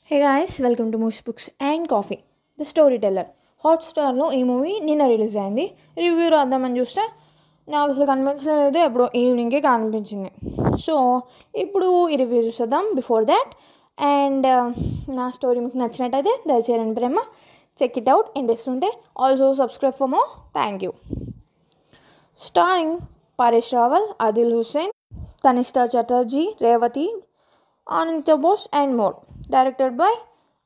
Hey guys, welcome to Moose Books and Coffee. The Storyteller. హాట్స్టార్లో ఈ movie నిన్న release అయింది. Review రాద్దామని చూస్తే నాకు అసలు కనిపించలేదు, ఎప్పుడో ఈవినింగ్కే కనిపించింది. సో ఇప్పుడు ఈ రివ్యూ చూసేద్దాం. బిఫోర్ దాట్ అండ్ నా స్టోరీ మీకు నచ్చినట్టయితే దయచేయండి ప్రేమ, చెక్ ఇట్ అవుట్. ఇంట్రెస్ట్ ఉంటే also subscribe for more. Thank you. Starring Paresh Rawal, Adil Hussain, Tanishtha Chatterjee, Revathi, Anantya Bose and more. Directed by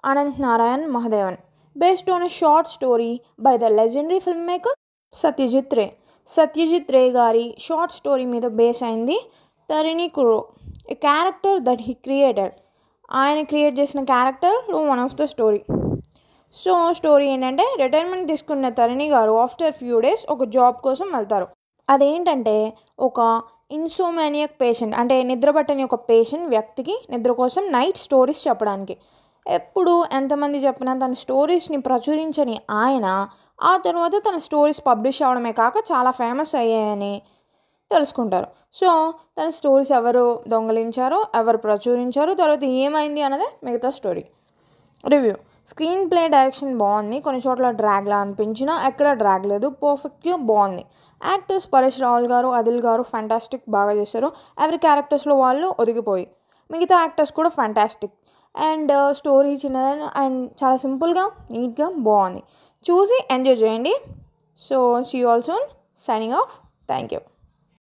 Anant Narayan Mahadevan. Based on a short story by the legendary filmmaker Satyajit Ray. Satyajit Ray గారి short story మీద base అయింది తరిణి కురో, ఏ character that he created. ఆయన create చేసిన క్యారెక్టర్లో one of the story. So story ఏంటంటే, retirement తీసుకున్న తరిణి గారు after few days ఒక జాబ్ కోసం వెళ్తారు. అదేంటంటే ఒక ఇన్సోమానియక్ పేషెంట్, అంటే నిద్రపట్టని ఒక పేషెంట్ వ్యక్తికి నిద్ర కోసం నైట్ స్టోరీస్ చెప్పడానికి. ఎప్పుడు ఎంతమంది చెప్పినా తన స్టోరీస్ని ప్రచురించని ఆయన ఆ తర్వాత తన స్టోరీస్ పబ్లిష్ అవడమే కాక చాలా ఫేమస్ అయ్యాయని తెలుసుకుంటారు. సో తన స్టోరీస్ ఎవరు దొంగలించారో, ఎవరు ప్రచురించారో, తర్వాత ఏమైంది అన్నదే మిగతా story. Review. Screen play direction బాగుంది, కొన్ని చోట్ల డ్రాగ్లా అనిపించినా ఎక్కడ డ్రాగ్ లేదు, పర్ఫెక్ట్గా బాగుంది. యాక్టర్స్ పరేష్ రావల్ గారు, ఆదిల్ గారు ఫ్యాంటాస్టిక్, బాగా చేశారు. ఎవరి క్యారెక్టర్స్లో వాళ్ళు ఒదిగిపోయి, మిగతా యాక్టర్స్ కూడా ఫ్యాంటాస్టిక్. అండ్ స్టోరీ చిన్నదైన అండ్ చాలా సింపుల్గా నీట్గా బాగుంది. చూసి ఎంజాయ్ చేయండి. So see you all soon. Signing off. Thank you.